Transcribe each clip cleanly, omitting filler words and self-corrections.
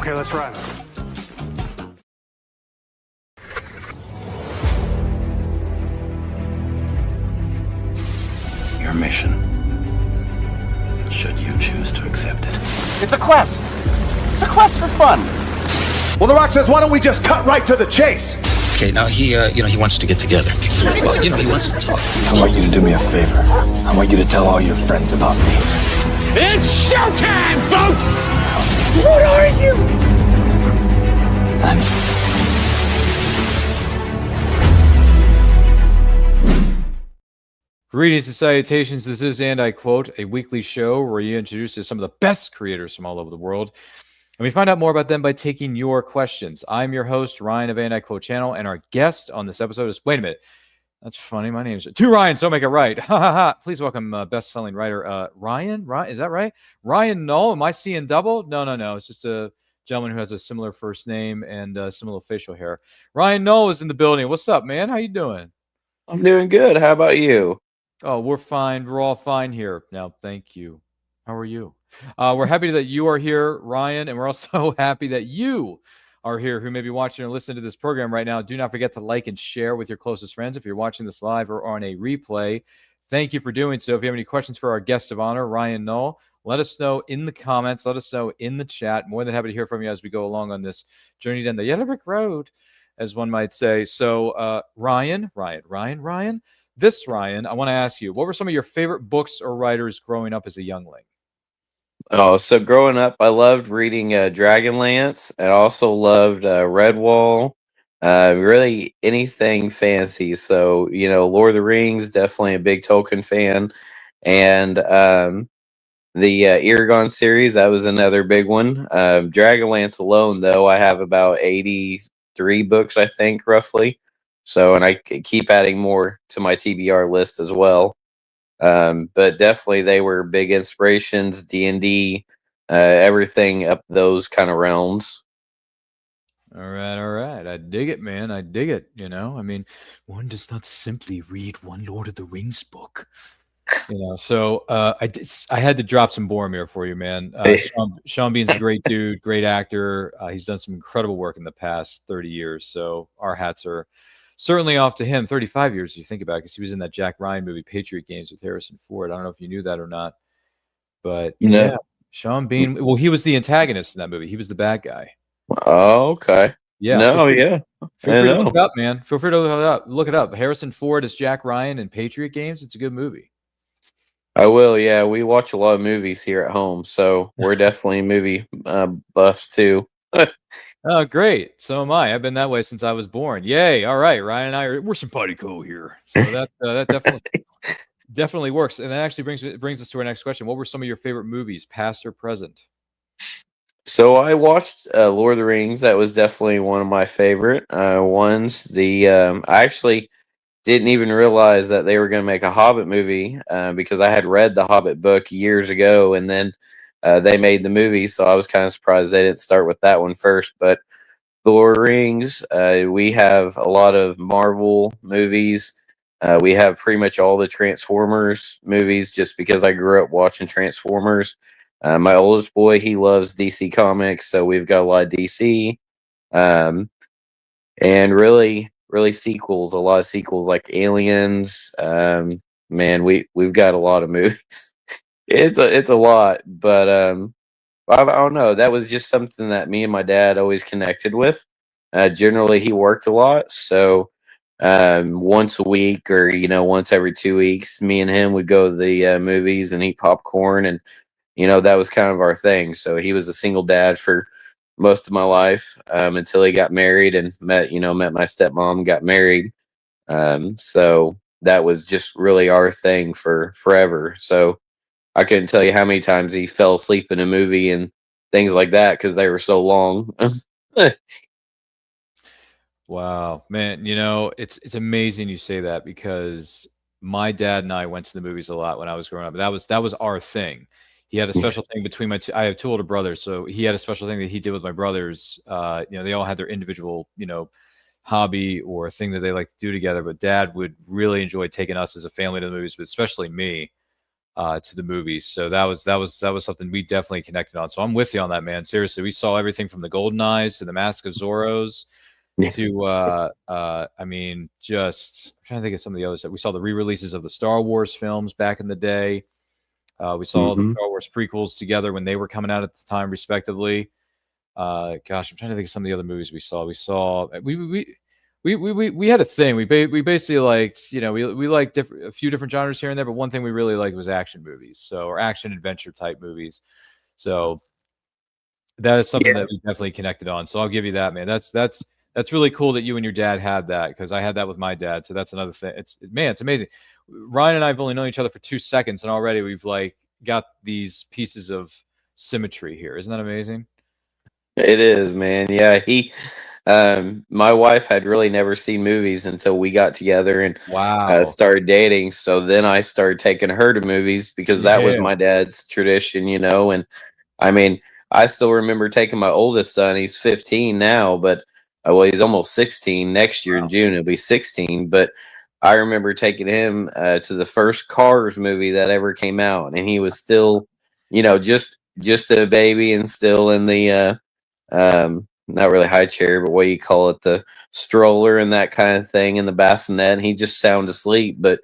Okay, let's run. Your mission, should you choose to accept it. It's a quest. It's a quest for fun. Well, The Rock says, why don't we just cut right to the chase? Okay, now he wants to get together. Well, he wants to talk. I want you to do me a favor. I want you to tell all your friends about me. It's showtime, folks! What are you? Greetings and salutations. This is, and I quote, a weekly show where you introduce to some of the best creators from all over the world. And we find out more about them by taking your questions. I'm your host, Ryan of And I Quote Channel, and our guest on this episode is, wait a minute, that's funny. My name's two Ryans, don't make it right. Ha ha ha. Please welcome best-selling writer Ryan. Is that right? Ryan Null. Am I seeing double? No. It's just a gentleman who has a similar first name and similar facial hair. Ryan Null is in the building. What's up, man? How you doing? I'm doing good. How about you? Oh, we're fine. We're all fine here. Now, thank you. How are you? We're happy that you are here, Ryan, and we're also happy that you are here who may be watching or listening to this program right now. Do not forget to like and share with your closest friends if you're watching this live or on a replay. Thank you for doing so. If you have any questions for our guest of honor, Ryan Null, let us know in the comments. Let us know in the chat. More than happy to hear from you as we go along on this journey down the yellow brick road, as one might say. So, Ryan, this Ryan, I want to ask you, what were some of your favorite books or writers growing up as a youngling? Oh, so growing up, I loved reading Dragonlance. I also loved Redwall. Really anything fancy. So, Lord of the Rings, definitely a big Tolkien fan. And the Eragon series, that was another big one. Dragonlance alone, though, I have about 83 books, I think, roughly. So, and I keep adding more to my TBR list as well. But definitely they were big inspirations, D&D, everything up those kind of realms. All right. I dig it, man. I dig it. I mean, one does not simply read one Lord of the Rings book. So I had to drop some Boromir for you, man. Sean Bean's a great dude, great actor. He's done some incredible work in the past 30 years. So our hats are certainly off to him. 35 years, if you think about it, because he was in that Jack Ryan movie, Patriot Games, with Harrison Ford. I don't know if you knew that or not. But yeah, Sean Bean, well, he was the antagonist in that movie. He was the bad guy. Oh, okay. Yeah. Yeah. Feel free to look it up, man. Feel free to look it up. Harrison Ford as Jack Ryan in Patriot Games. It's a good movie. I will, yeah. We watch a lot of movies here at home, so we're definitely movie buffs too. Oh, great. So am I. I've been that way since I was born. Yay. All right. Ryan and I we're simpatico here. So that definitely works. And that actually brings us to our next question. What were some of your favorite movies, past or present? So I watched Lord of the Rings. That was definitely one of my favorite ones. I actually didn't even realize that they were going to make a Hobbit movie because I had read the Hobbit book years ago, and then they made the movie, so I was kind of surprised they didn't start with that one first. But The Lord of the Rings, we have a lot of Marvel movies. We have pretty much all the Transformers movies just because I grew up watching Transformers. My oldest boy, he loves DC Comics, so we've got a lot of DC. And really sequels, a lot of sequels like Aliens. Man, we've got a lot of movies. It's a lot, but I don't know. That was just something that me and my dad always connected with. Generally, he worked a lot, so once a week or once every 2 weeks, me and him would go to the movies and eat popcorn, and that was kind of our thing. So he was a single dad for most of my life until he got married and met my stepmom and got married. So that was just really our thing for forever. So I couldn't tell you how many times he fell asleep in a movie and things like that because they were so long. Wow, man, it's amazing you say that because my dad and I went to the movies a lot when I was growing up. That was our thing. He had a special thing between I have two older brothers, so he had a special thing that he did with my brothers. They all had their individual, hobby or thing that they like to do together. But Dad would really enjoy taking us as a family to the movies, but especially me. to the movies. So that was something we definitely connected on. So I'm with you on that, man. Seriously, we saw everything from the Golden Eyes to the Mask of Zorros Yeah. to I mean, just I'm trying to think of some of the others that we saw. The re-releases of the Star Wars films back in the day. We saw the Mhm. Star Wars prequels together when they were coming out at the time, respectively. Gosh, I'm trying to think of some of the other movies we saw. We had a thing. We basically liked, we liked a few different genres here and there, but one thing we really liked was action movies, or action adventure type movies. So that is something Yeah. that we definitely connected on. So I'll give you that, man. That's really cool that you and your dad had that, because I had that with my dad. So that's another thing. It's amazing. Ryan and I have only known each other for 2 seconds, and already we've like got these pieces of symmetry here. Isn't that amazing? It is, man. Yeah, my wife had really never seen movies until we got together and Wow. started dating. So then I started taking her to movies because that was Yeah. my dad's tradition, And I mean, I still remember taking my oldest son. He's 15 now, but well, he's almost 16. Next year in June, he'll be 16. But I remember taking him to the first Cars movie that ever came out, and he was still, just a baby and still in the not really high chair, but what you call it, the stroller and that kind of thing in the bassinet. And he just sound asleep. But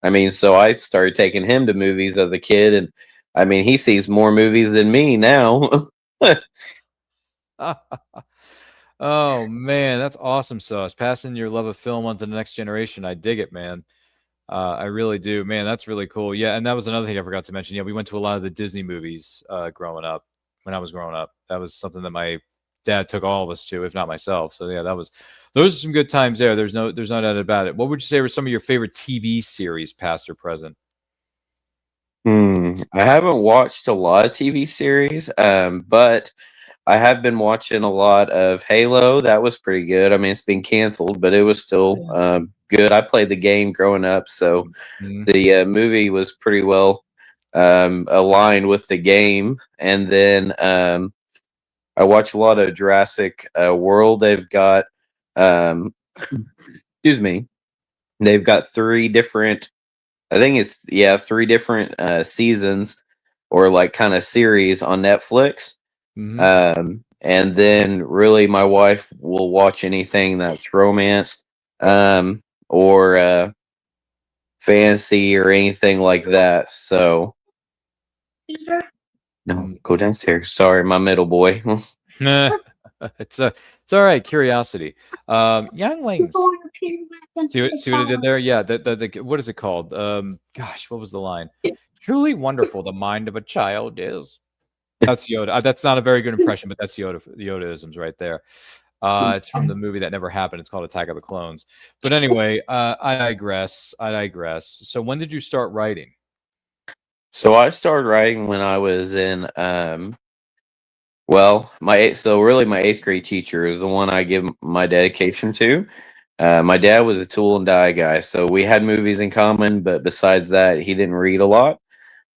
I mean, so I started taking him to movies as a kid, and I mean, he sees more movies than me now. Oh man, that's awesome sauce. Passing your love of film on to the next generation. I dig it, man. I really do, man. That's really cool. Yeah, and that was another thing I forgot to mention. Yeah, we went to a lot of the Disney movies growing up. When I was growing up, that was something that my dad took all of us to, if not myself. So yeah, those are some good times there. There's no doubt about it. What would you say were some of your favorite TV series, past or present? I haven't watched a lot of TV series, but I have been watching a lot of Halo. That was pretty good. I mean, it's been canceled, but it was still good. I played the game growing up, so Mhm. the movie was pretty well aligned with the game. And then I watch a lot of Jurassic World. They've got, excuse me, they've got three different. I think it's three different seasons or like kind of series on Netflix. Mhm. And then really my wife will watch anything that's romance or fantasy or anything like that. So no, Mm. go downstairs. Sorry, my middle boy. Nah, it's all right. Curiosity. Younglings. See what I did there? Yeah. The what is it called? Gosh, what was the line? Truly wonderful, the mind of a child is. That's Yoda. That's not a very good impression, but that's Yodaisms right there. It's from the movie that never happened. It's called Attack of the Clones. But anyway, I digress. I digress. So when did you start writing? So I started writing when I was in well, my eighth grade teacher is the one I give my dedication to. My dad was a tool and die guy, so we had movies in common, but besides that, he didn't read a lot.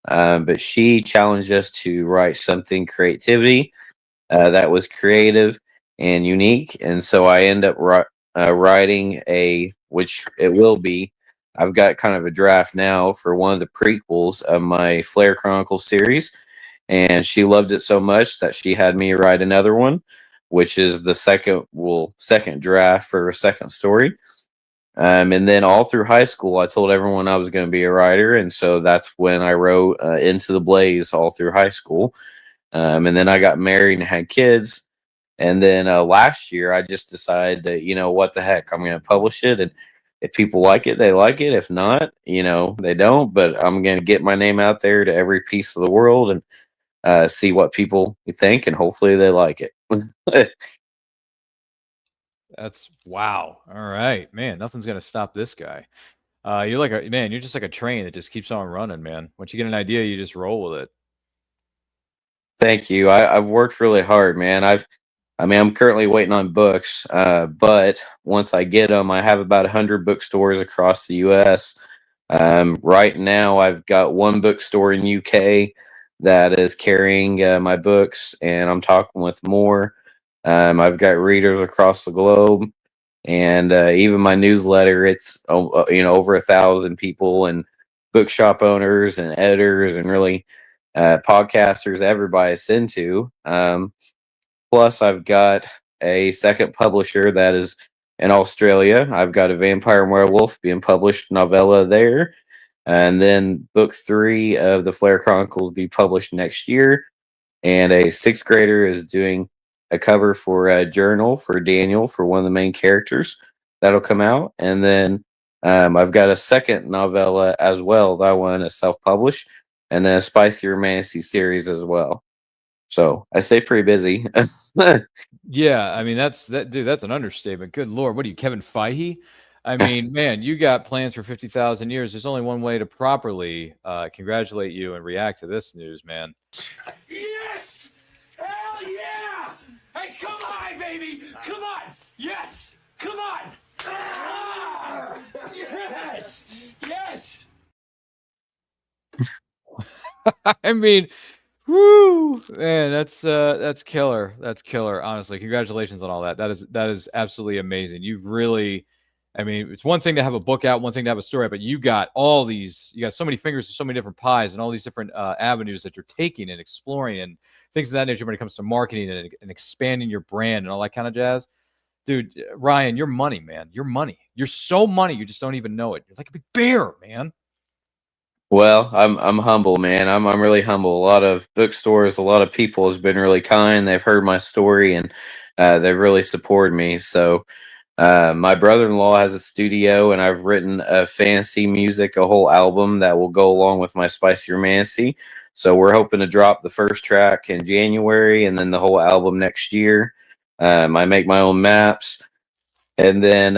But she challenged us to write something creativity that was creative and unique, and so I end up writing which it will be. I've got kind of a draft now for one of the prequels of my Flair Chronicles series, and she loved it so much that she had me write another one, which is the second draft for a second story. And then all through high school, I told everyone I was going to be a writer, and so that's when I wrote Into the Blaze all through high school. And then I got married and had kids, and then last year I just decided that what the heck, I'm going to publish it, and if people like it, they like it. If not, they don't. But I'm going to get my name out there to every piece of the world and see what people think, and hopefully they like it. That's wow. All right, man. Nothing's gonna stop this guy. You're like a man. You're just like a train that just keeps on running, man. Once you get an idea, you just roll with it. Thank you. I've worked really hard, man. I mean, I'm currently waiting on books, but once I get them, I have about 100 bookstores across the U.S. Right now, I've got one bookstore in UK that is carrying my books, and I'm talking with more. I've got readers across the globe, and even my newsletter, it's over 1,000 people, and bookshop owners and editors and really podcasters everybody send to. Plus, I've got a second publisher that is in Australia. I've got a vampire and werewolf being published novella there. And then book 3 of the Flare Chronicles will be published next year. And a sixth grader is doing a cover for a journal for Daniel for one of the main characters that'll come out. And then I've got a second novella as well. That one is self-published, and then a spicy romancy series as well. So I stay pretty busy. Yeah, I mean dude. That's an understatement. Good Lord, what are you, Kevin Feige? I mean, man, you got plans for 50,000 years. There's only one way to properly congratulate you and react to this news, man. Yes! Hell yeah! Hey, come on, baby! Come on! Yes! Come on! Ah! Yes! Yes! I mean, woo, man, that's killer. That's killer. Honestly, congratulations on all that. That is absolutely amazing. You've really, I mean, it's one thing to have a book out, one thing to have a story, but you got all these, you got so many fingers to so many different pies and all these different avenues that you're taking and exploring and things of that nature when it comes to marketing and expanding your brand and all that kind of jazz. Dude, Ryan, you're money, man. You're money. You're so money, you just don't even know it. You're like a big bear, man. Well, I'm humble, man. I'm really humble. A lot of bookstores, a lot of people has been really kind. They've heard my story and they've really supported me. So my brother-in-law has a studio, and I've written a fantasy music, a whole album that will go along with my spicy romancy. So we're hoping to drop the first track in January, and then the whole album next year. I make my own maps. And then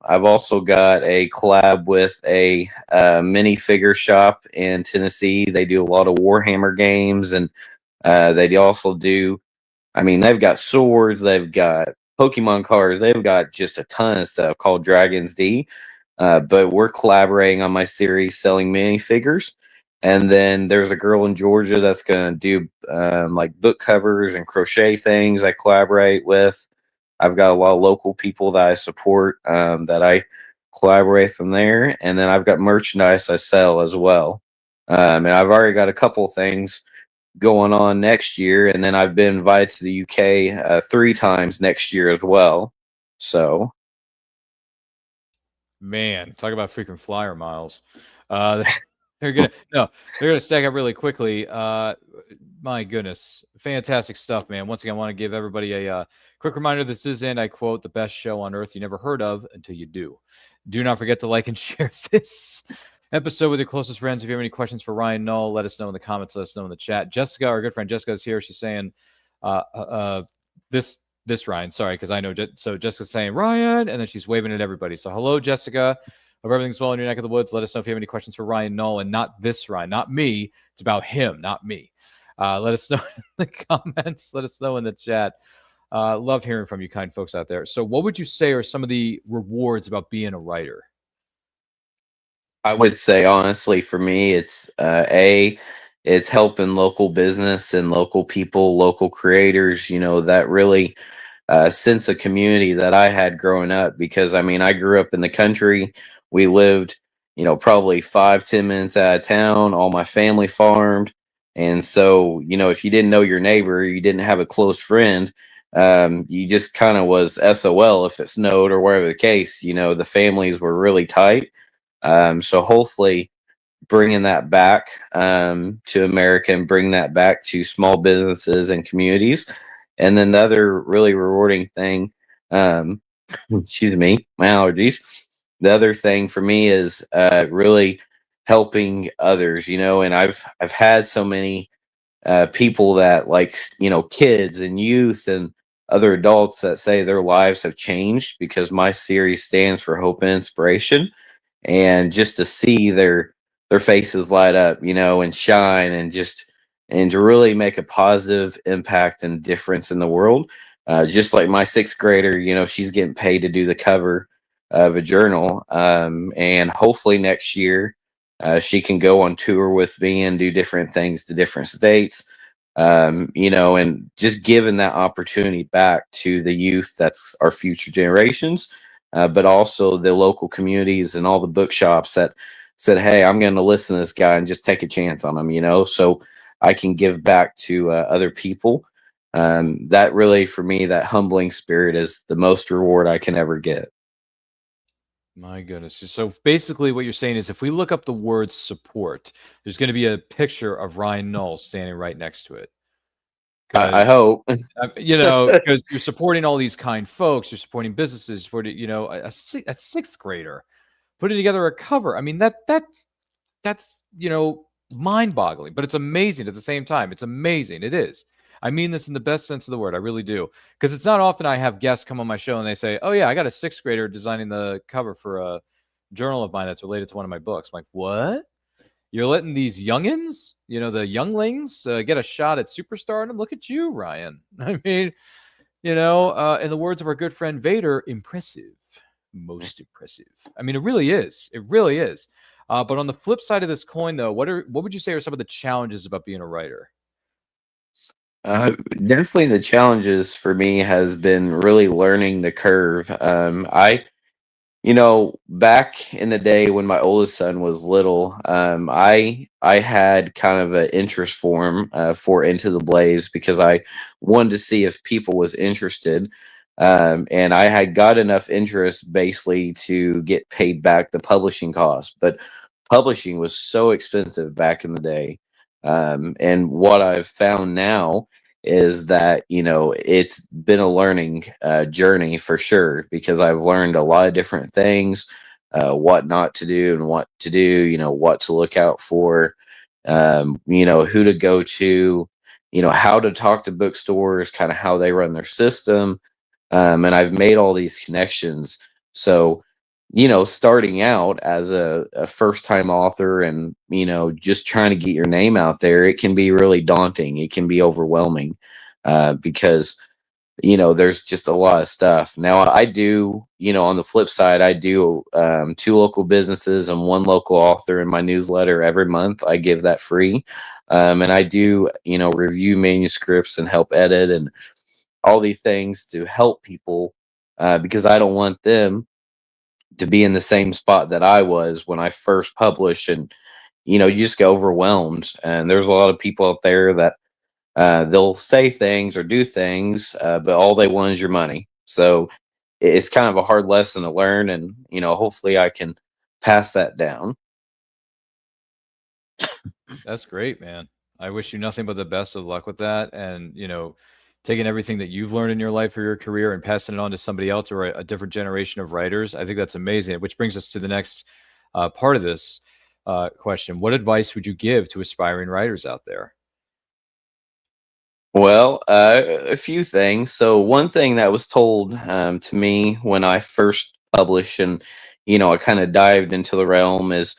I've also got a collab with a mini figure shop in Tennessee. They do a lot of Warhammer games, and they also do, I mean, they've got swords, they've got Pokemon cards, they've got just a ton of stuff called Dragon's D. But we're collaborating on my series selling minifigures. And then there's a girl in Georgia that's going to do like book covers and crochet things I collaborate with. I've got a lot of local people that I support that I collaborate from there. And then I've got merchandise I sell as well. And I've already got a couple things going on next year. And then I've been invited to the UK 3 times next year as well. So, Man, talk about freaking flyer miles. They're gonna stack up really quickly. My goodness, fantastic stuff, man. Once again, I want to give everybody a quick reminder. This is, and I quote, the best show on earth you never heard of until you do. Do not forget to like and share this episode with your closest friends. If you have any questions for Ryan Null, let us know in the comments. Let us know in the chat. Jessica, our good friend Jessica, is here. She's saying, this Ryan, sorry, because I know. So Jessica's saying Ryan, and then she's waving at everybody. So hello, Jessica. Hope everything's well in your neck of the woods. Let us know if you have any questions for Ryan Null, and not this Ryan, not me. It's about him, not me. Let us know in the comments. Let us know in the chat. Love hearing from you, kind folks out there. So what would you say are some of the rewards about being a writer? I would say, honestly, for me, it's it's helping local business and local people, local creators, you know, that really sense of community that I had growing up. Because, I mean, I grew up in the country. We lived, you know, probably 5-10 minutes out of town. All my family farmed. And so, you know, if you didn't know your neighbor, you didn't have a close friend, you just kind of was SOL if it snowed or whatever the case. You know, the families were really tight. So hopefully bringing that back to America and bring that back to small businesses and communities. And then the other really rewarding thing, excuse me, my allergies. The other thing for me is really helping others, you know, and I've had so many people that, like, you know, kids and youth and other adults that say their lives have changed because my series stands for hope and inspiration. And just to see their faces light up, you know, and shine, and to really make a positive impact and difference in the world. Just like my sixth grader, you know, she's getting paid to do the cover of a journal. And hopefully next year she can go on tour with me and do different things to different states. You know, and just giving that opportunity back to the youth, that's our future generations. But also the local communities and all the bookshops that said, hey, I'm going to listen to this guy and just take a chance on him, so I can give back to other people. That really, for me, that humbling spirit is the most reward I can ever get. My goodness. So basically what you're saying is if we look up the word support, there's going to be a picture of Ryan Null standing right next to it. I hope. Because you're supporting all these kind folks, you're supporting businesses, supporting, a sixth grader putting together a cover. I mean, that's mind-boggling, but it's amazing at the same time. It's amazing. It is. I mean this in the best sense of the word. I really do. Because it's not often I have guests come on my show and they say, oh, yeah, I got a sixth grader designing the cover for a journal of mine that's related to one of my books. I'm like, what? You're letting these youngins, the younglings, get a shot at superstardom? Look at you, Ryan. I mean, in the words of our good friend Vader, impressive. Most impressive. I mean, it really is. It really is. But on the flip side of this coin, though, what would you say are some of the challenges about being a writer? Definitely the challenges for me has been really learning the curve. Back in the day when my oldest son was little, I had kind of an interest for him for Into the Blaze because I wanted to see if people was interested. And I had got enough interest basically to get paid back the publishing cost, but publishing was so expensive back in the day. And what I've found now is that it's been a learning journey for sure, because I've learned a lot of different things, what not to do and what to do, what to look out for, who to go to, how to talk to bookstores, kind of how they run their system. And I've made all these connections. So starting out as a first time author and, just trying to get your name out there, it can be really daunting. It can be overwhelming because, there's just a lot of stuff. Now I do, on the flip side, I do 2 local businesses and 1 local author in my newsletter every month. I give that free. And I do, review manuscripts and help edit and all these things to help people because I don't want them to be in the same spot that I was when I first published. And, you just get overwhelmed. And there's a lot of people out there that they'll say things or do things, but all they want is your money. So it's kind of a hard lesson to learn. And, hopefully I can pass that down. That's great, man. I wish you nothing but the best of luck with that. And, taking everything that you've learned in your life or your career and passing it on to somebody else or a different generation of writers. I think that's amazing. Which brings us to the next part of this question. What advice would you give to aspiring writers out there? Well, a few things. So one thing that was told to me when I first published and, I kind of dived into the realm is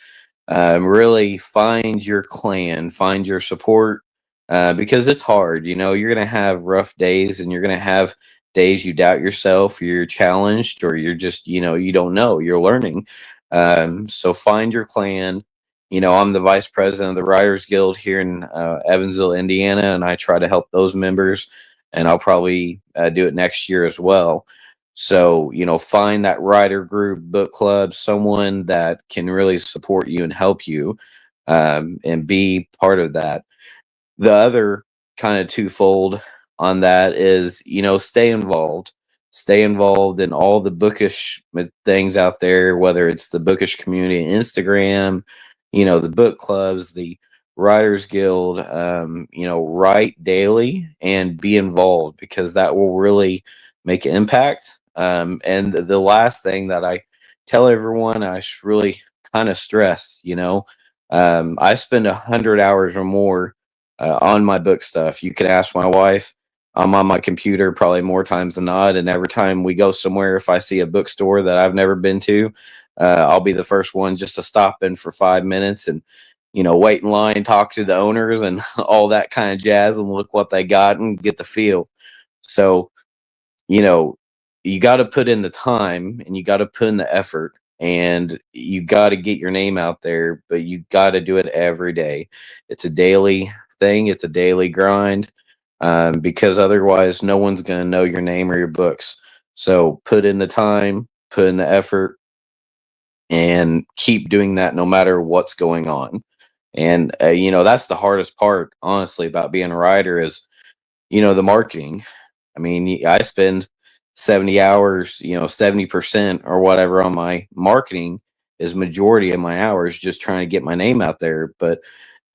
really find your clan, find your support, because it's hard. You're going to have rough days and you're going to have days you doubt yourself, you're challenged, or you're just, you don't know, you're learning. So find your clan. I'm the vice president of the Writers Guild here in Evansville, Indiana, and I try to help those members, and I'll probably do it next year as well. So, find that writer group, book club, someone that can really support you and help you, and be part of that. The other kind of twofold on that is, stay involved. Stay involved in all the bookish things out there, whether it's the bookish community, Instagram, the book clubs, the Writers Guild, write daily and be involved, because that will really make an impact. And the last thing that I tell everyone, I really kind of stress, I spend 100 hours or more on my book stuff. You can ask my wife. I'm on my computer probably more times than not. And every time we go somewhere, if I see a bookstore that I've never been to, I'll be the first one just to stop in for 5 minutes and, wait in line, talk to the owners and all that kind of jazz and look what they got and get the feel. So, you got to put in the time and you got to put in the effort and you got to get your name out there, but you got to do it every day. It's a daily thing. It's a daily grind, because otherwise no one's going to know your name or your books. So put in the time, put in the effort, and keep doing that no matter what's going on. And that's the hardest part, honestly, about being a writer is the marketing. I mean, I spend 70 hours, 70% or whatever on my marketing is majority of my hours just trying to get my name out there. But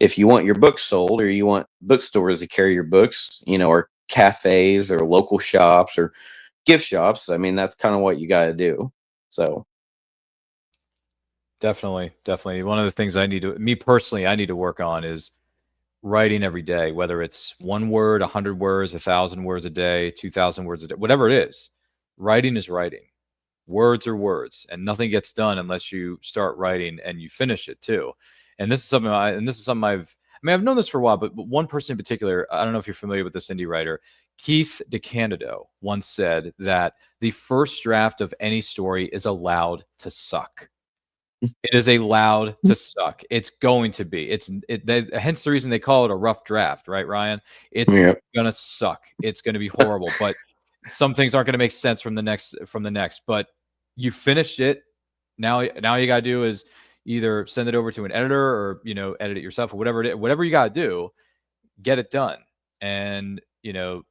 if you want your books sold, or you want bookstores to carry your books, or cafes or local shops or gift shops, I mean, that's kind of what you got to do. So Definitely. One of the things me personally, I need to work on is writing every day, whether it's 1 word, 100 words, 1,000 words a day, 2,000 words a day, whatever it is. Writing is writing. Words are words, and nothing gets done unless you start writing and you finish it too. And this is something I've known this for a while, but one person in particular, I don't know if you're familiar with this indie writer, Keith DeCandido, once said that the first draft of any story is allowed to suck. It is allowed to suck. It's going to be. Hence the reason they call it a rough draft, right, Ryan? It's gonna suck. It's gonna be horrible. But some things aren't gonna make sense from the next. But you finished it. Now you gotta do is either send it over to an editor or edit it yourself or whatever it is. Whatever you gotta do, get it done. And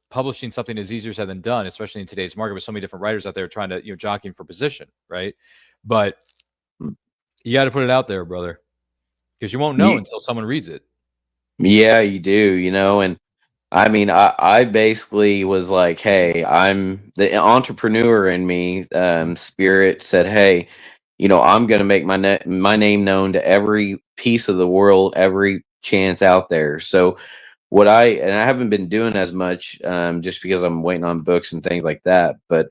publishing something is easier said than done, especially in today's market with so many different writers out there trying to jockeying for position, right? But you got to put it out there, brother, because you won't know until someone reads it. Yeah, you do, and I mean, I basically was like, hey, I'm the entrepreneur in me. Spirit said, hey, I'm going to make my name known to every piece of the world, every chance out there. So I haven't been doing as much just because I'm waiting on books and things like that. But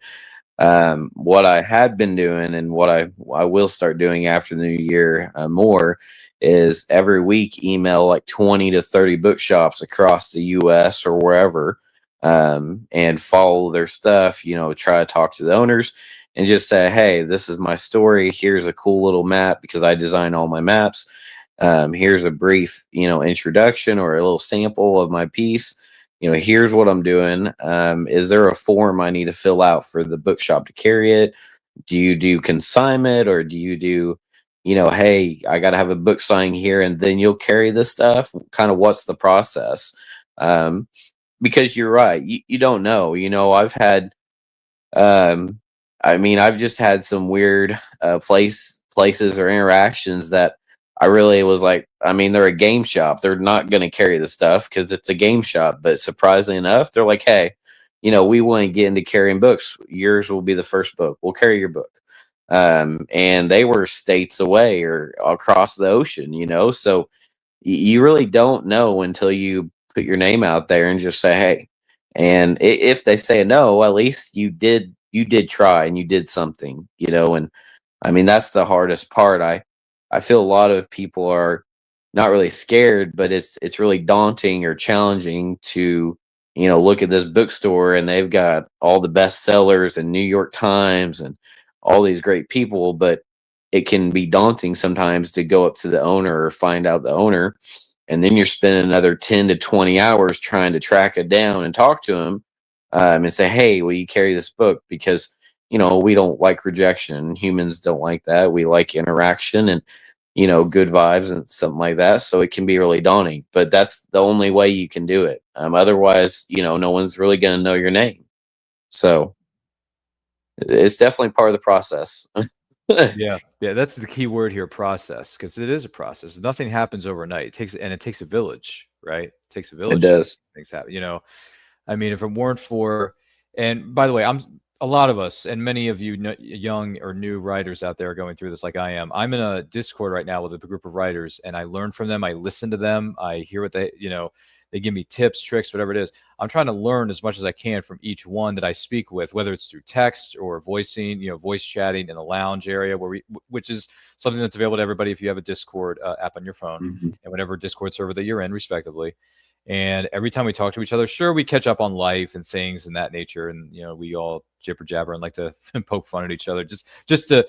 what I had been doing and what I will start doing after the new year more is every week email like 20 to 30 bookshops across the US or wherever and follow their stuff, try to talk to the owners and just say, hey, this is my story. Here's a cool little map because I design all my maps. Here's a brief, introduction or a little sample of my piece. Here's what I'm doing. Is there a form I need to fill out for the bookshop to carry it? Do you do consignment or do you do, hey, I got to have a book signing here and then you'll carry this stuff? Kind of what's the process? Because you're right. You don't know. I've had, I've just had some weird places or interactions that I really was like, they're a game shop. They're not going to carry the stuff because it's a game shop. But surprisingly enough, they're like, hey, we want to get into carrying books. Yours will be the first book. We'll carry your book. And they were states away or across the ocean, so you really don't know until you put your name out there and just say, hey. And if they say no, at least you did try and you did something, and that's the hardest part. I feel a lot of people are not really scared, but it's really daunting or challenging to, look at this bookstore and they've got all the best sellers and New York Times and all these great people, but it can be daunting sometimes to go up to the owner or find out the owner. And then you're spending another 10 to 20 hours trying to track it down and talk to them and say, hey, will you carry this book? Because, we don't like rejection. Humans don't like that. We like interaction and, good vibes and something like that. So it can be really daunting, but that's the only way you can do it. Otherwise, no one's really going to know your name. So it's definitely part of the process. Yeah, that's the key word here, process, because it is a process. Nothing happens overnight. It takes a village, right? It takes a village. It does. Things happen. If it weren't for, and by the way, a lot of us and many of you young or new writers out there are going through this like I am. I'm in a Discord right now with a group of writers, and I learn from them. I listen to them. I hear what they give me tips, tricks, whatever it is. I'm trying to learn as much as I can from each one that I speak with, whether it's through text or voicing, voice chatting in the lounge area, which is something that's available to everybody if you have a Discord app on your phone and whatever Discord server that you're in, respectively. And every time we talk to each other, sure, we catch up on life and things and that nature. And, we all jibber jabber and like to poke fun at each other just to,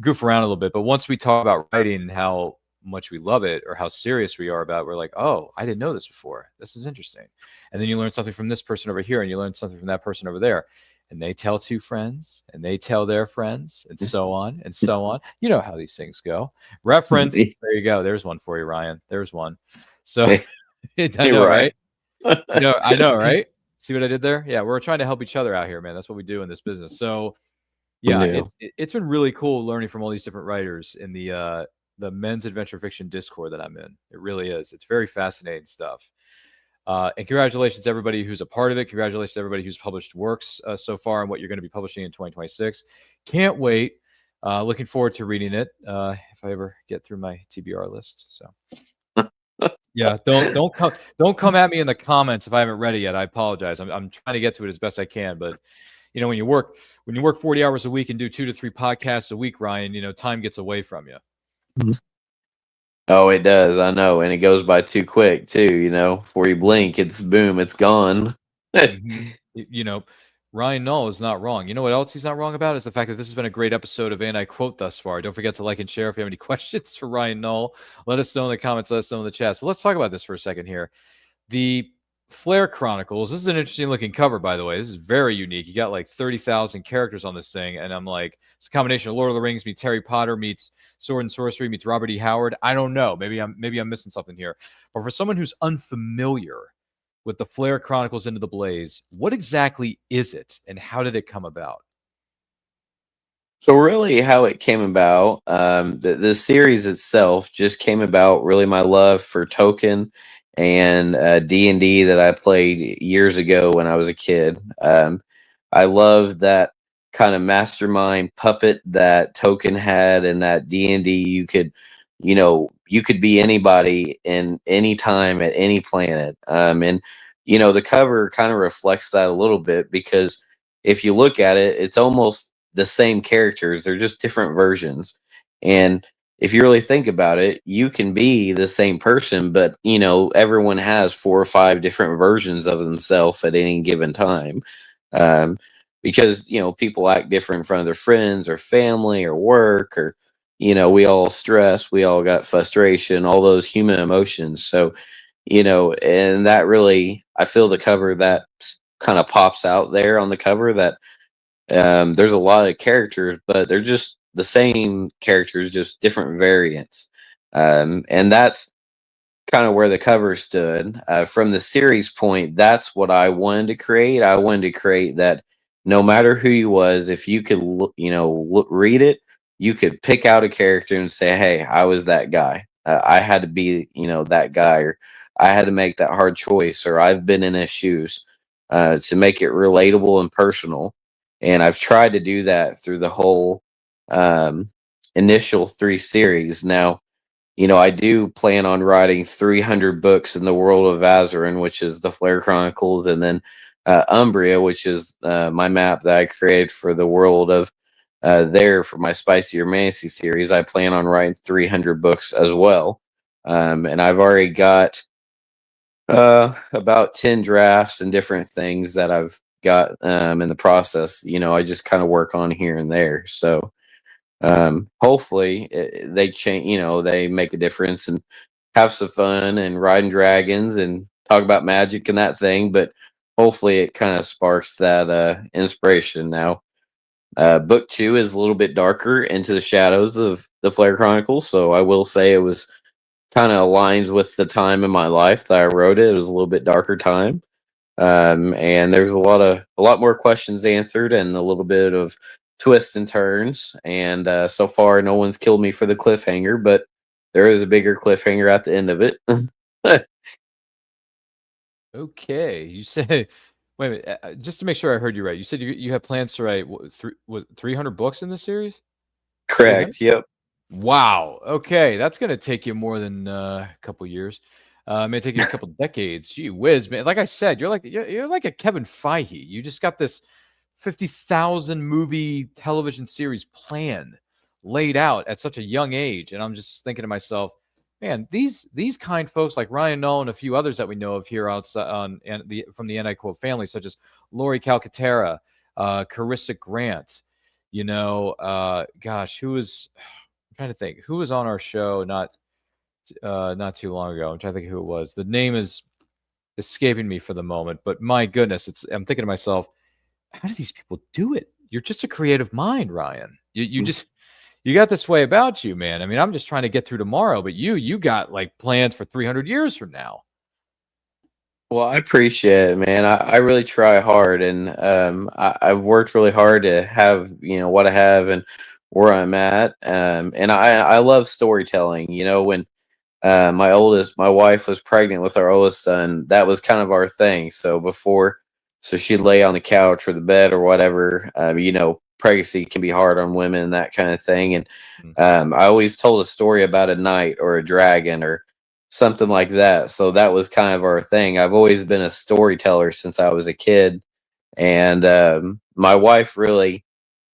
goof around a little bit. But once we talk about writing and how much we love it or how serious we are about it, we're like, oh, I didn't know this before. This is interesting. And then you learn something from this person over here and you learn something from that person over there. and they tell two friends, and they tell their friends, and so on and so on. You know how these things go. Reference. There you go. There's one for you, Ryan. There's one. So I know, right? I know, right? See what I did there? Yeah, we're trying to help each other out here, man. That's what we do in this business. So, yeah, it's been really cool learning from all these different writers in the men's adventure fiction Discord that I'm in. It really is. It's very fascinating stuff. And congratulations to everybody who's a part of it. Congratulations to everybody who's published works so far and what you're going to be publishing in 2026. Can't wait. Looking forward to reading it if I ever get through my TBR list. So. Yeah, don't come at me in the comments if I haven't read it yet. I apologize. I'm trying to get to it as best I can, but when you work 40 hours a week and do 2 to 3 podcasts a week, Ryan, time gets away from you. Oh, it does. I know, and it goes by too quick too. Before you blink, it's boom, it's gone. Ryan Null is not wrong. You know what else he's not wrong about is the fact that this has been a great episode of Anti-Quote thus far. Don't forget to like and share. If you have any questions for Ryan Null, let us know in the comments. Let us know in the chat. So let's talk about this for a second here. The Flare Chronicles. This is an interesting looking cover, by the way. This is very unique. You got like 30,000 characters on this thing, and I'm like, it's a combination of Lord of the Rings meets Harry Potter meets Sword and Sorcery meets Robert E. Howard. I don't know. Maybe I'm missing something here. But for someone who's unfamiliar with the Flare Chronicles Into the Blaze, what exactly is it, and how did it come about? So really how it came about, the series itself just came about, really my love for Tolkien and D&D that I played years ago when I was a kid. I love that kind of mastermind puppet that Tolkien had, and that D&D you could be anybody in any time at any planet. And the cover kind of reflects that a little bit, because if you look at it, it's almost the same characters. They're just different versions. And if you really think about it, you can be the same person, but everyone has 4 or 5 different versions of themselves at any given time. Because people act different in front of their friends or family or work, or we all stress, we all got frustration, all those human emotions. So and that really, I feel the cover that kind of pops out there on the cover, that there's a lot of characters, but they're just the same characters, just different variants. And that's kind of where the cover stood. From the series point, that's what I wanted to create. I wanted to create that no matter who he was, if you could read it, you could pick out a character and say, hey, I was that guy. I had to be that guy, or I had to make that hard choice, or I've been in his shoes, to make it relatable and personal. And I've tried to do that through the whole initial 3 series. Now, I do plan on writing 300 books in the world of Azerin, which is the Flare Chronicles, and then Umbria, which is my map that I created for the world of for my Spicier Fantasy series. I plan on writing 300 books as well. And I've already got about 10 drafts and different things that I've got in the process. I just kind of work on here and there. So hopefully they change, they make a difference and have some fun and riding dragons and talk about magic and that thing. But hopefully it kind of sparks that inspiration. Now, book 2 is a little bit darker, Into the Shadows of the Flare Chronicles. So I will say it was kind of aligns with the time in my life that I wrote it. It was a little bit darker time. And there's a lot more questions answered and a little bit of twists and turns. And so far, no one's killed me for the cliffhanger, but there is a bigger cliffhanger at the end of it. Okay, you said, wait a minute, just to make sure I heard you right. You said you have plans to write 300 books in this series? Correct. Yep. Wow. Okay, that's gonna take you more than a couple years. It may take you a couple decades. Gee whiz, man! Like I said, you're like a Kevin Feige. You just got this 50,000 movie television series plan laid out at such a young age, and I'm just thinking to myself, man, these kind folks like Ryan Null and a few others that we know of here outside from the Anti-Quote family, such as Lori Calcaterra, Carissa Grant. Gosh, who was? I'm trying to think who was on our show not too long ago. I'm trying to think who it was. The name is escaping me for the moment, but my goodness, I'm thinking to myself, how do these people do it? You're just a creative mind, Ryan. You got this way about you, man. I mean, I'm just trying to get through tomorrow, but you got like plans for 300 years from now. Well, I appreciate it, man. I really try hard, and I've worked really hard to have what I have and where I'm at. And I love storytelling. When my wife was pregnant with our oldest son, that was kind of our thing. So she'd lay on the couch or the bed or whatever. Pregnancy can be hard on women and that kind of thing. And I always told a story about a knight or a dragon or something like that. So that was kind of our thing. I've always been a storyteller since I was a kid. And my wife really,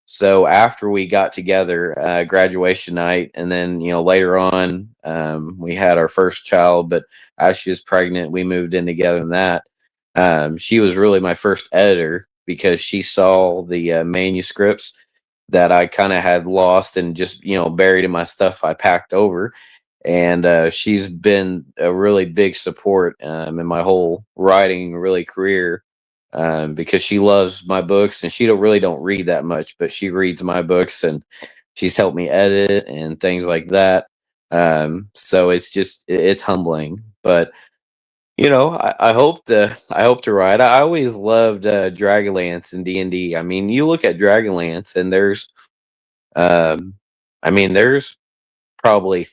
so after we got together, graduation night, and then later on, we had our first child. But as she was pregnant, we moved in together. And that she was really my first editor because she saw the manuscripts that I kind of had lost and just buried in my stuff I packed over. And she's been a really big support in my whole writing really career. Because she loves my books and she don't read that much, but she reads my books and she's helped me edit and things like that. So it's humbling, but I hope to write. I always loved Dragonlance and D&D. I mean, you look at Dragonlance and um, there's probably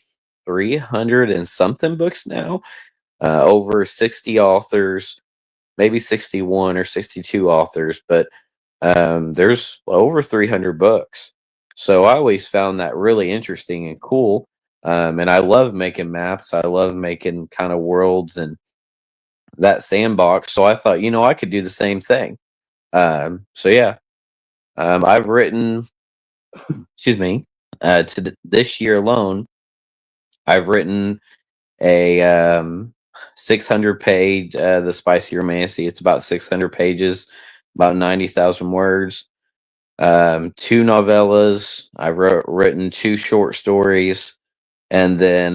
300 and something books now, over 60 authors, maybe 61 or 62 authors, but there's over 300 books. So I always found that really interesting and cool. And I love making maps. I love making kind of worlds and that sandbox. So I thought, I could do the same thing. So yeah, I've written, excuse me, this year alone, I've written a 600 page The Spicy Romancy. It's about 600 pages, about 90,000 words. 2 novellas. I've written 2 short stories, and then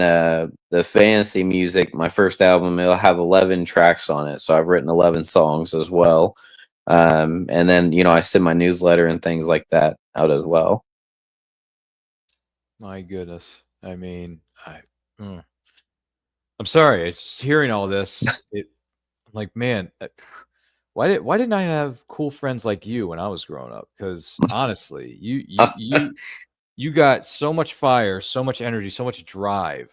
the fantasy music. My first album, it'll have 11 tracks on it, so I've written 11 songs as well. And then I send my newsletter and things like that out as well. My goodness. I mean, I'm sorry. It's just hearing all this. I'm like, man, why didn't I have cool friends like you when I was growing up? Because honestly, you got so much fire, so much energy, so much drive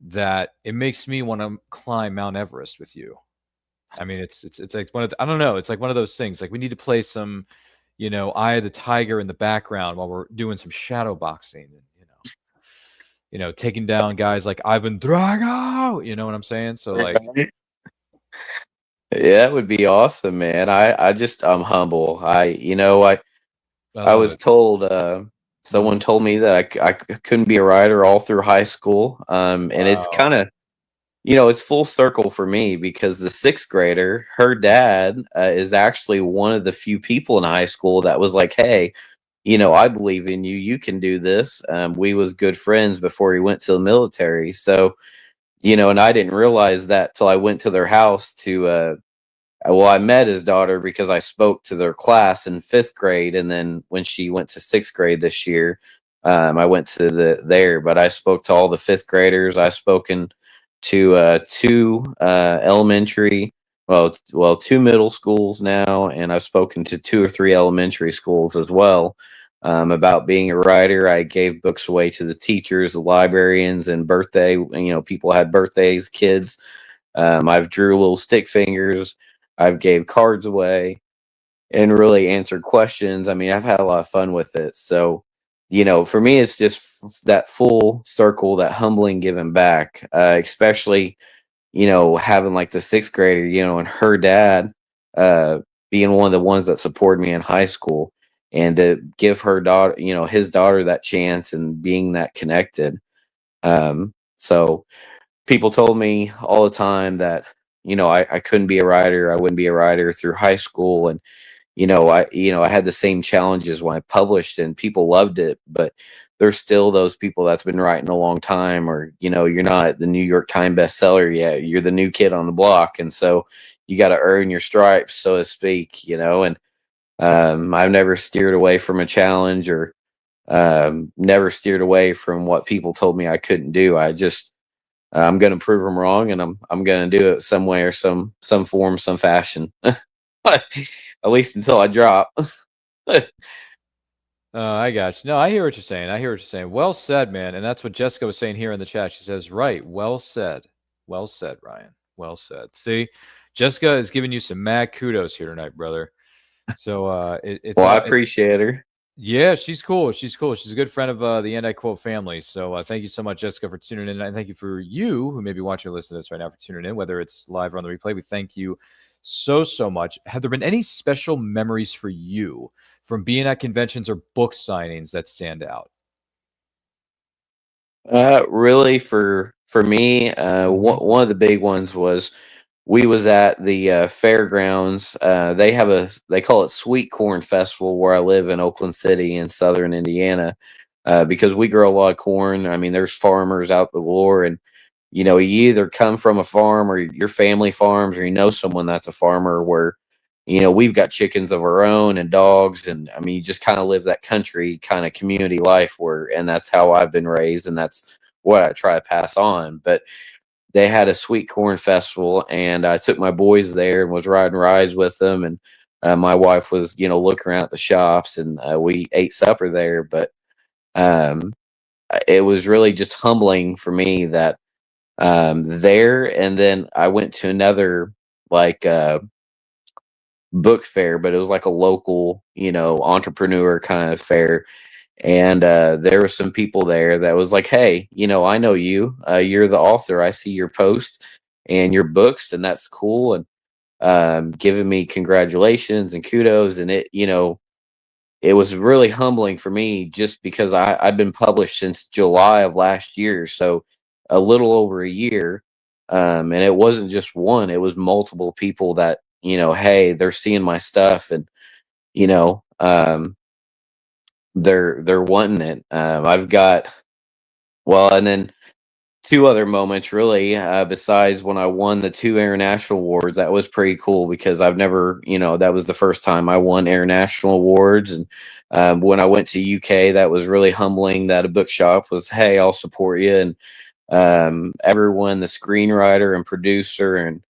that it makes me want to climb Mount Everest with you. I mean, it's like I don't know. It's like one of those things. Like we need to play some, Eye of the Tiger in the background while we're doing some shadow boxing. And, taking down guys like Ivan Drago. You know what I'm saying? So like, yeah, it would be awesome, man. I'm humble. I was told, someone told me that I couldn't be a writer all through high school. And it's kind of, it's full circle for me because the 6th grader, her dad is actually one of the few people in high school that was like, hey, I believe in you. You can do this. We was good friends before he went to the military. So, and I didn't realize that till I went to their house to, I met his daughter because I spoke to their class in 5th grade. And then when she went to 6th grade this year, I went to there, but I spoke to all the 5th graders. I've spoken to 2 elementary, well, 2 middle schools now, and I've spoken to 2 or 3 elementary schools as well about being a writer. I gave books away to the teachers, the librarians, and people had birthdays, kids. I've drew little stick fingers. I've gave cards away and really answered questions. I mean, I've had a lot of fun with it. So, for me, it's just that full circle, that humbling giving back, especially, having like the 6th grader, and her dad being one of the ones that supported me in high school, and to give her daughter, his daughter that chance and being that connected. So people told me all the time that, I couldn't be a writer. I wouldn't be a writer through high school. And, I had the same challenges when I published and people loved it, but there's still those people that's been writing a long time, or, you're not the New York Times bestseller yet. You're the new kid on the block. And so you got to earn your stripes, so to speak, and I've never steered away from a challenge or never steered away from what people told me I couldn't do. I'm going to prove them wrong, and I'm going to do it some way or some form, some fashion. At least until I drop. I got you. No, I hear what you're saying. I hear what you're saying. Well said, man. And that's what Jessica was saying here in the chat. She says, right. Well said. Well said, Ryan. Well said. See, Jessica is giving you some mad kudos here tonight, brother. So it's well, I appreciate her. Yeah, she's cool. She's cool. She's a good friend of the Anti-Quote family. So thank you so much, Jessica, for tuning in. And thank you for you who may be watching or listening to this right now for tuning in, whether it's live or on the replay. We thank you so much. Have there been any special memories for you from being at conventions or book signings that stand out? Really, for me, one of the big ones was we was at the fairgrounds. They call it Sweet Corn Festival where I live in Oakland City in southern Indiana, because we grow a lot of corn. I mean, there's farmers out the galore, and you either come from a farm or your family farms, or someone that's a farmer. Where we've got chickens of our own and dogs, and I mean, you just kind of live that country kind of community life and that's how I've been raised, and that's what I try to pass on. But they had a sweet corn festival, and I took my boys there and was riding rides with them, and my wife was looking around at the shops, and we ate supper there. But it was really just humbling for me that there, and then I went to another book fair, but it was like a local entrepreneur kind of fair. And there were some people there that was like, hey, I know you. You're the author. I see your post and your books, and that's cool. And giving me congratulations and kudos. And it was really humbling for me, just because I've been published since July of last year. So a little over a year. And it wasn't just one, it was multiple people that, hey, they're seeing my stuff, and, they're wanting it. I've got, and then two other moments really, besides when I won the 2 international awards. That was pretty cool, because I've never, that was the first time I won international awards. And when I went to UK, that was really humbling, that a bookshop was, hey, I'll support you. And everyone, the screenwriter and producer and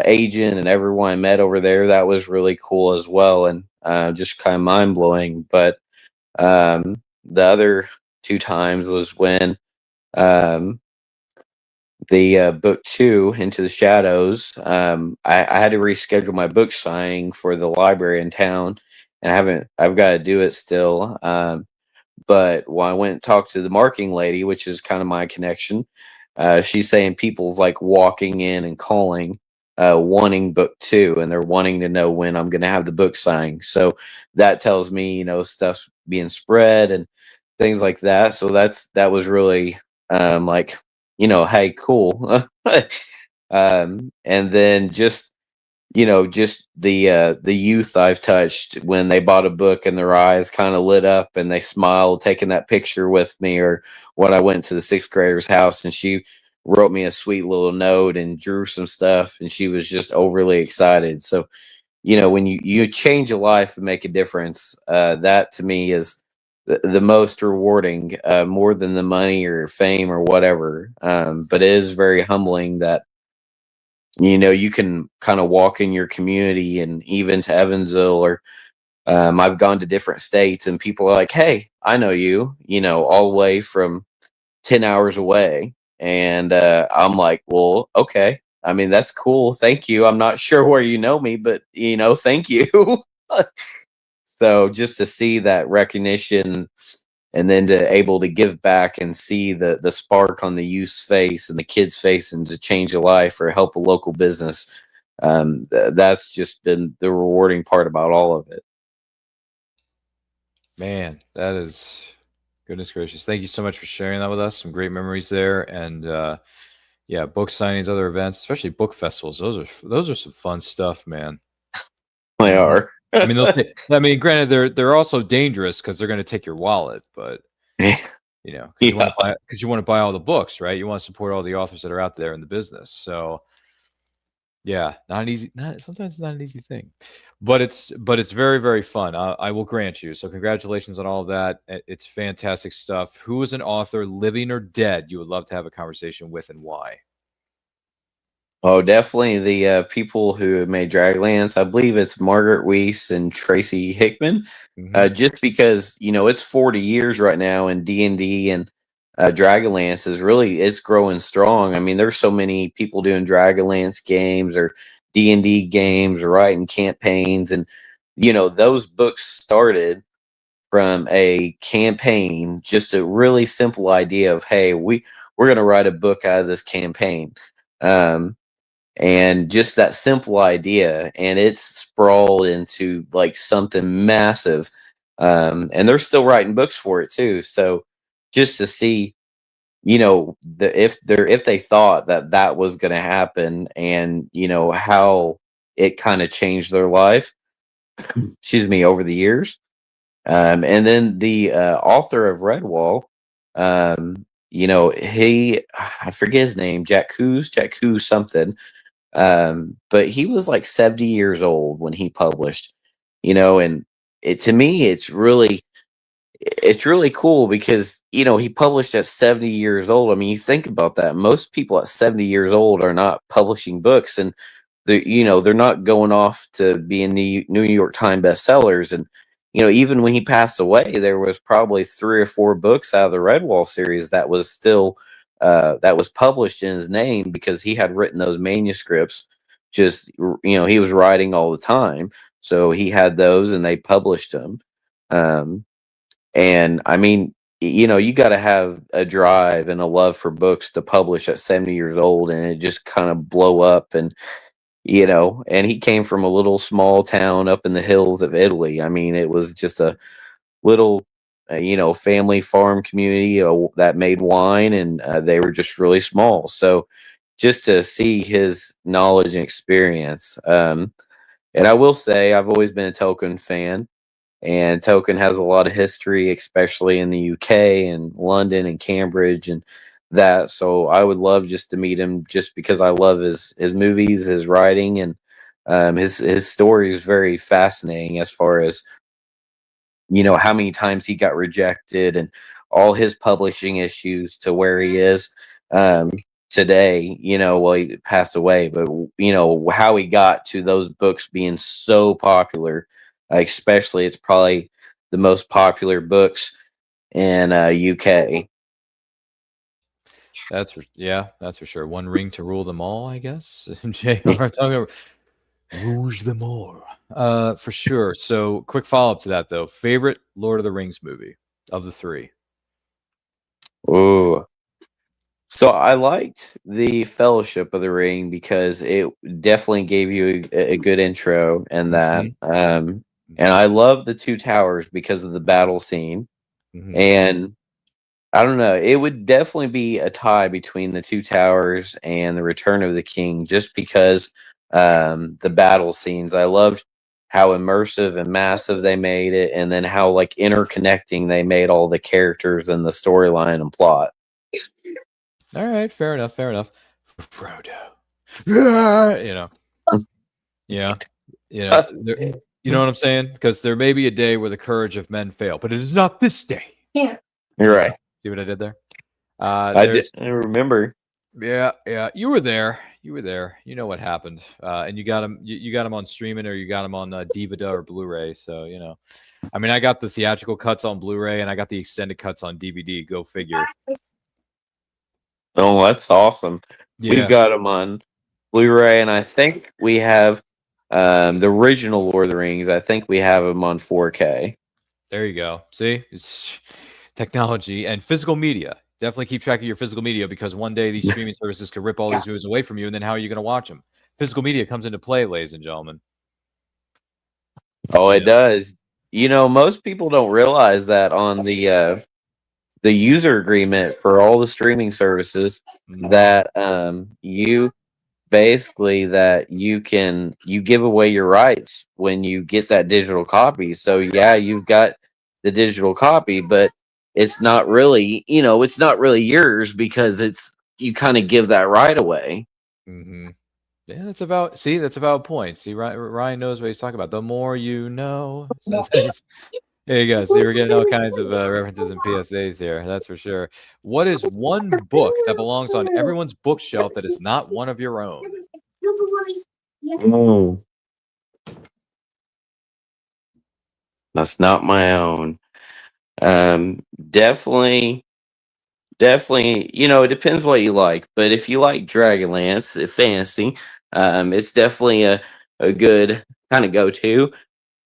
agent and everyone I met over there, that was really cool as well, and just kind of mind-blowing. But the other 2 times was when the book 2, Into the Shadows, I had to reschedule my book signing for the library in town, and I've got to do it still. But when I went and talked to the marketing lady, which is kind of my connection, she's saying people's like walking in and calling, wanting book 2, and they're wanting to know when I'm going to have the book signed. So that tells me, stuff's being spread and things like that. So that was really hey, cool. And then just the youth I've touched, when they bought a book and their eyes kind of lit up and they smiled taking that picture with me. Or when I went to the 6th grader's house and she wrote me a sweet little note and drew some stuff, and she was just overly excited. So when you change a life and make a difference, that to me is the most rewarding, more than the money or fame or whatever. But it is very humbling that you can kind of walk in your community, and even to Evansville, or I've gone to different states, and people are like, hey, I know you, all the way from 10 hours away. And I'm like, well, okay. I mean, that's cool. Thank you. I'm not sure where you know me, but thank you. So just to see that recognition, and then to able to give back and see the spark on the youth's face and the kid's face, and to change a life or help a local business, that's just been the rewarding part about all of it. Man, that is, goodness gracious. Thank you so much for sharing that with us. Some great memories there. And yeah, book signings, other events, especially book festivals. Those are some fun stuff, man. They are. I mean, granted, they're also dangerous, because they're going to take your wallet, but because you want to buy all the books, right? You want to support all the authors that are out there in the business. So Yeah, not an easy. Not sometimes it's not an easy thing, but it's very very fun. I will grant you. So congratulations on all of that. It's fantastic stuff. Who is an author, living or dead, you would love to have a conversation with, and why? Oh, definitely the people who have made Dragonlance. I believe it's Margaret Weiss and Tracy Hickman. Mhm. Just because it's 40 years right now, and D&D and Dragonlance is really it's growing strong. I mean, there's so many people doing Dragonlance games or D&D games or writing campaigns, and those books started from a campaign, just a really simple idea of, hey, we're going to write a book out of this campaign. And just that simple idea, and it's sprawled into like something massive. And they're still writing books for it too. So just to see, if they thought that that was going to happen, and how it kind of changed their life, excuse me, over the years. And then the author of Redwall, I forget his name, Jack Coos something. But he was like 70 years old when he published, and to me, it's really cool because, he published at 70 years old. I mean, you think about that. Most people at 70 years old are not publishing books, and they're not going off to be in the New York Times bestsellers. And, even when he passed away, there was probably 3 or 4 books out of the Redwall series that was still, that was published in his name because he had written those manuscripts. Just, he was writing all the time. So he had those and they published them. And I mean, you got to have a drive and a love for books to publish at 70 years old and it just kind of blow up. And, and he came from a little small town up in the hills of Italy. I mean, it was just a little, family farm community that made wine, and they were just really small. So just to see his knowledge and experience. And I will say, I've always been a Tolkien fan. And Tolkien has a lot of history, especially in the UK and London and Cambridge and that. So I would love just to meet him, just because I love his movies, his writing, and his story is very fascinating as far as how many times he got rejected and all his publishing issues to where he is today. Well, he passed away, but how he got to those books being so popular. Especially, it's probably the most popular books in UK. That's for sure. One ring to rule them all, I guess. J.R. Tolkien, rouge them all. For sure. So, quick follow up to that though. Favorite Lord of the Rings movie of the 3? Ooh. So I liked the Fellowship of the Ring because it definitely gave you a good intro in that. And I love the Two Towers because of the battle scene. And I don't know, it would definitely be a tie between the Two Towers and the Return of the King, just because the battle scenes. I loved how immersive and massive they made it, and then how like interconnecting they made all the characters and the storyline and plot. All right, fair enough. For Frodo. Yeah. You know what I'm saying? Because there may be a day where the courage of men fail, but it is not this day. Yeah. You're right. See what I did there? I remember. Yeah. You were there. You know what happened. And you got him. You got him on streaming, or you got him on DVD or Blu-ray. So I mean, I got the theatrical cuts on Blu-ray, and I got the extended cuts on DVD. Go figure. Oh, that's awesome. Yeah. We've got them on Blu-ray, and I think we have the original Lord of the Rings. I think we have them on 4K. There you go. See, it's technology and physical media. Definitely keep track of your physical media, because one day these streaming services could rip all these movies away from you, and then how are you going to watch them? Physical media comes into play, ladies and gentlemen. Oh, it does. Most people don't realize that on the user agreement for all the streaming services, that you basically that you give away your rights when you get that digital copy. So yeah, you've got the digital copy, but it's not really yours, because you kind of give that right away. Yeah, that's about. See, that's a valid point. See, Ryan knows what he's talking about. The more you know. So there you go. See, we're getting all kinds of references and PSAs here. That's for sure. What is one book that belongs on everyone's bookshelf that is not one of your own? Oh, that's not my own. Definitely, definitely. It depends what you like. But if you like Dragonlance, fantasy, it's definitely a good kind of go to.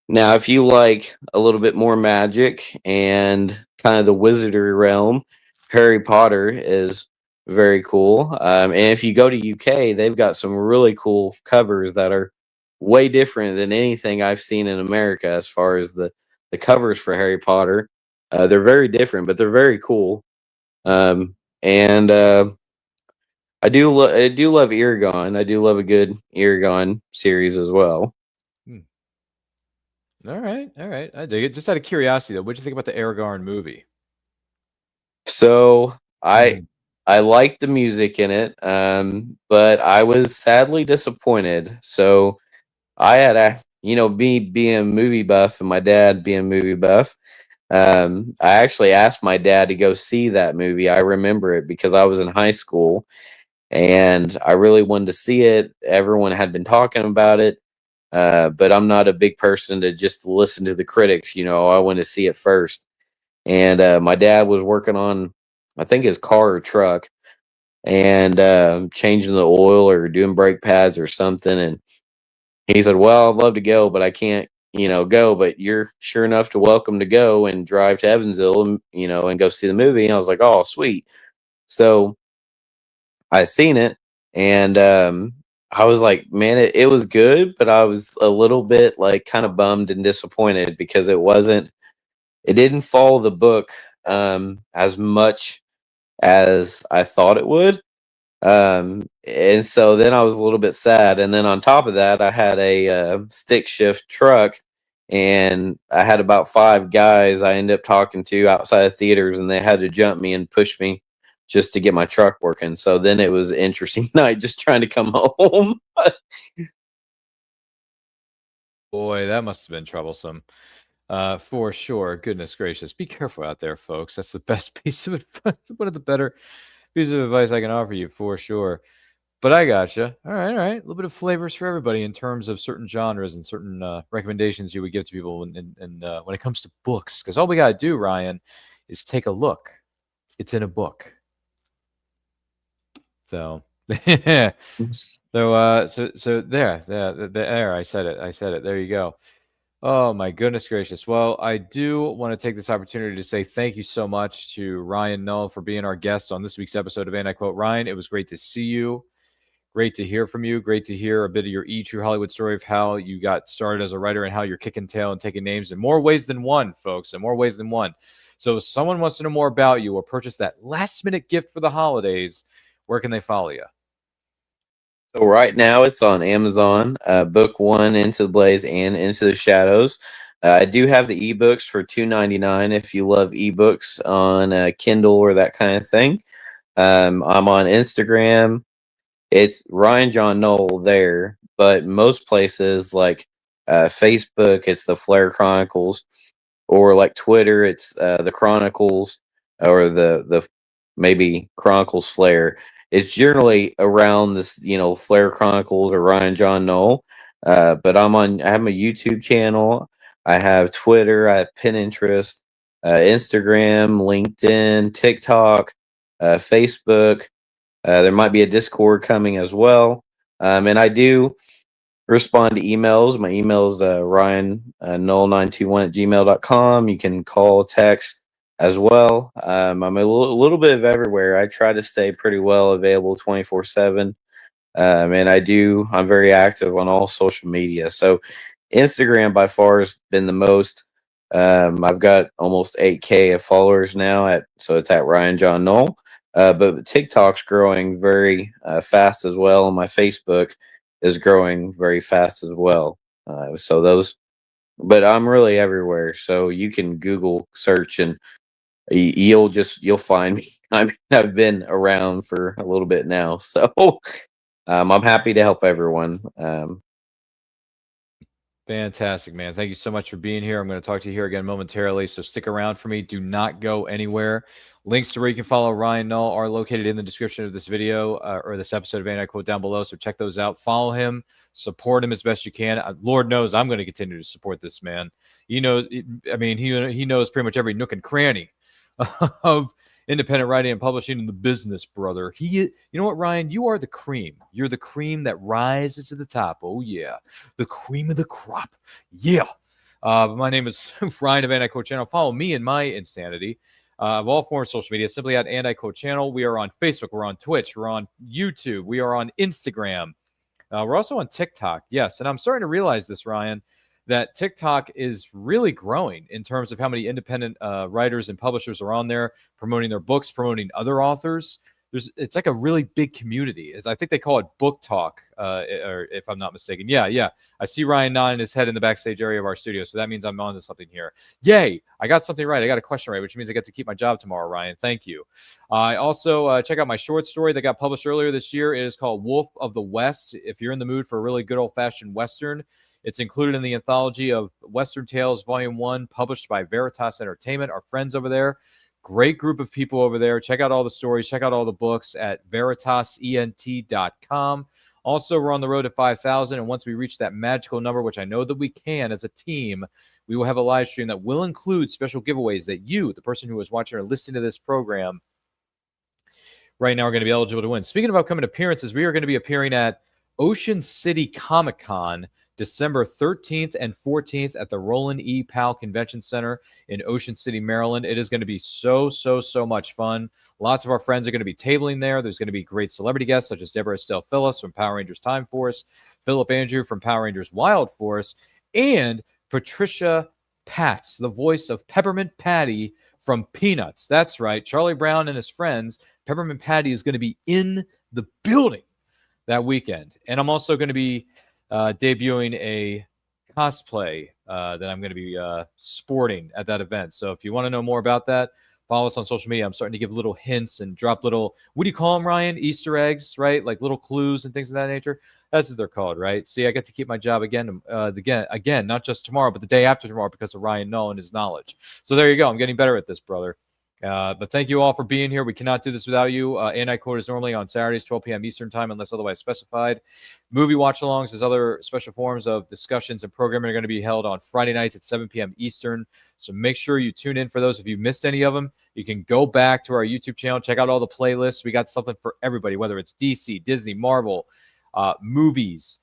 Now, if you like a little bit more magic and kind of the wizardry realm, Harry Potter is very cool. And if you go to UK, they've got some really cool covers that are way different than anything I've seen in America as far as the covers for Harry Potter. They're very different, but they're very cool. And I do love Eragon. I do love a good Eragon series as well. Hmm. All right, all right. I dig it. Just out of curiosity, though, what did you think about the Aragorn movie? So I Mhm. I liked the music in it, but I was sadly disappointed. So I had me being a movie buff and my dad being a movie buff. I actually asked my dad to go see that movie. I remember it because I was in high school and I really wanted to see it. Everyone had been talking about it, but I'm not a big person to just listen to the critics. I want to see it first. And my dad was working on, I think, his car or truck, and changing the oil or doing brake pads or something. And he said, "Well, I'd love to go, but I can't, go. But you're sure enough to welcome to go and drive to Evansville, and and go see the movie." And I was like, "Oh, sweet." So I seen it, and I was like, "Man, it was good," but I was a little bit like kind of bummed and disappointed because it didn't follow the book as much as I thought it would. And so then I was a little bit sad. And then on top of that, I had a stick shift truck, and I had about five guys I ended up talking to outside of theaters, and they had to jump me and push me just to get my truck working. So then it was an interesting night just trying to come home. Boy, that must have been troublesome. For sure. Goodness gracious. Be careful out there, folks. That's the best piece of advice. One of the better pieces of advice I can offer you, for sure. But I gotcha. All right, all right. A little bit of flavors for everybody in terms of certain genres and certain recommendations you would give to people when it comes to books. Because all we got to do, Ryan, is take a look. It's in a book. So, so there. I said it. I said it. There you go. Oh my goodness gracious. Well, I do want to take this opportunity to say thank you so much to Ryan Null for being our guest on this week's episode of And I Quote. Ryan, it was great to see you. Great to hear from you. Great to hear a bit of your true Hollywood story of how you got started as a writer and how you're kicking tail and taking names in more ways than one, folks, in more ways than one. So if someone wants to know more about you or purchase that last minute gift for the holidays, where can they follow you? So right now it's on Amazon, book one, Into the Blaze and Into the Shadows. I do have the ebooks for $2.99 if you love ebooks on Kindle or that kind of thing. I'm on Instagram. It's Ryan John Knoll there, but most places like Facebook, it's the Flare Chronicles, or like Twitter, it's the Chronicles, or the maybe Chronicles Flare. It's generally around this, Flare Chronicles or Ryan John Knoll. But I have my YouTube channel, I have Twitter, I have Pinterest, Instagram, LinkedIn, TikTok, Facebook. There might be a Discord coming as well. And I do respond to emails. My email is Ryan Null921 at gmail.com. You can call, text as well. I'm a little bit of everywhere. I try to stay pretty well available 24/7. And I'm very active on all social media. So Instagram by far has been the most. I've got almost 8K of followers now so it's at Ryan John Knoll. But TikTok's growing very fast as well, and my Facebook is growing very fast as well. But I'm really everywhere. So you can Google search and you'll find me. I've been around for a little bit now, so I'm happy to help everyone. Fantastic, man. Thank you so much for being here. I'm going to talk to you here again momentarily, so stick around for me. Do not go anywhere. Links to where you can follow Ryan Null are located in the description of this video or this episode of Anti Quote down below, so check those out. Follow him, support him as best you can. Lord knows I'm going to continue to support this man. He knows, I mean, he knows pretty much every nook and cranny of independent writing and publishing in the business, brother. You know what, Ryan? You are the cream. You're the cream that rises to the top. Oh, yeah. The cream of the crop. Yeah. My name is Ryan of Anti-Quote Channel. Follow me in my insanity of all forms of social media, simply at Anti-Quote Channel. We are on Facebook. We're on Twitch. We're on YouTube. We are on Instagram. We're also on TikTok. Yes. And I'm starting to realize this, Ryan, that TikTok is really growing in terms of how many independent writers and publishers are on there promoting their books, promoting other authors. It's like a really big community. I think they call it book talk, or if I'm not mistaken. Yeah. I see Ryan nodding his head in the backstage area of our studio, so that means I'm on to something here. Yay! I got something right. I got a question right, which means I get to keep my job tomorrow, Ryan. Thank you. I also check out my short story that got published earlier this year. It is called Wolf of the West. If you're in the mood for a really good old-fashioned Western, it's included in the anthology of Western Tales Volume 1, published by Veritas Entertainment, our friends over there. Great group of people over there. Check out all the stories. Check out all the books at veritasent.com. Also, we're on the road to 5,000. And once we reach that magical number, which I know that we can as a team, we will have a live stream that will include special giveaways that you, the person who is watching or listening to this program right now, are going to be eligible to win. Speaking of upcoming appearances, we are going to be appearing at Ocean City Comic Con December 13th and 14th at the Roland E. Powell Convention Center in Ocean City, Maryland. It is going to be so much fun. Lots of our friends are going to be tabling there. There's going to be great celebrity guests such as Deborah Estelle Phillips from Power Rangers Time Force, Philip Andrew from Power Rangers Wild Force, and Patricia Patz, the voice of Peppermint Patty from Peanuts. That's right. Charlie Brown and his friends. Peppermint Patty is going to be in the building that weekend. And I'm also going to be debuting a cosplay that I'm going to be sporting at that event. So if you want to know more about that, follow us on social media. I'm starting to give little hints and drop little, what do you call them, Ryan? Easter eggs, right? Like little clues and things of that nature. That's what they're called, right? See, I get to keep my job again, not just tomorrow, but the day after tomorrow because of Ryan Null and his knowledge. So there you go. I'm getting better at this, brother. But thank you all for being here. We cannot do this without you. Anti-Quote is normally on Saturdays, 12 p.m. Eastern time, unless otherwise specified. Movie watch-alongs as other special forms of discussions and programming are going to be held on Friday nights at 7 p.m. Eastern. So make sure you tune in for those. If you missed any of them, you can go back to our YouTube channel, check out all the playlists. We got something for everybody, whether it's DC, Disney, Marvel, movies,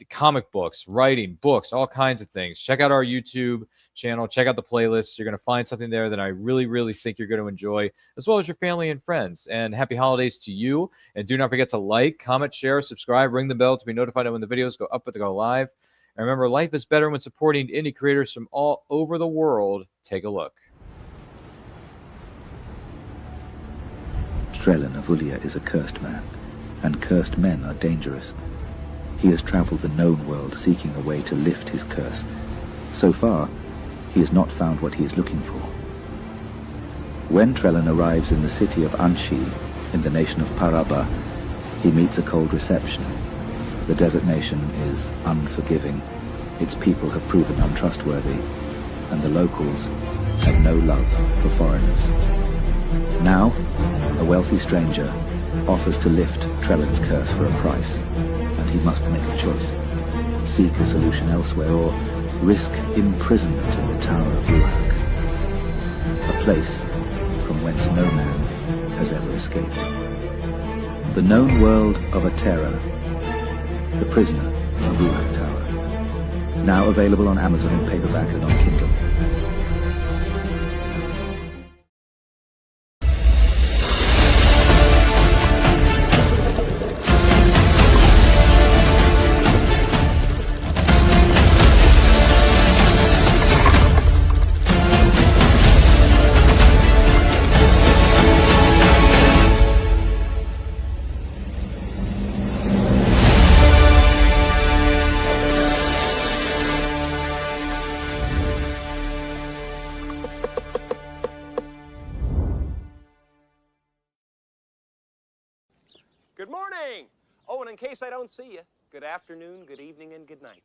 comic books, writing, books, all kinds of things. Check out our YouTube channel. Check out the playlists. You're going to find something there that I really think you're going to enjoy, as well as your family and friends. And happy holidays to you. And do not forget to like, comment, share, subscribe, ring the bell to be notified when the videos go up or they go live. And remember, life is better when supporting indie creators from all over the world. Take a look. Strelin of Ulia is a cursed man, and cursed men are dangerous. He has traveled the known world seeking a way to lift his curse. So far, he has not found what he is looking for. When Trellin arrives in the city of Anshi, in the nation of Paraba, he meets a cold reception. The desert nation is unforgiving. Its people have proven untrustworthy, and the locals have no love for foreigners. Now, a wealthy stranger offers to lift Trellin's curse for a price, and he must make a choice. Seek a solution elsewhere, or risk imprisonment in the Tower of Ruhak, a place from whence no man has ever escaped. The known world of Atera, The Prisoner of Ruhak Tower. Now available on Amazon in paperback and on Kindle. Good morning! Oh, and in case I don't see you, good afternoon, good evening, and good night.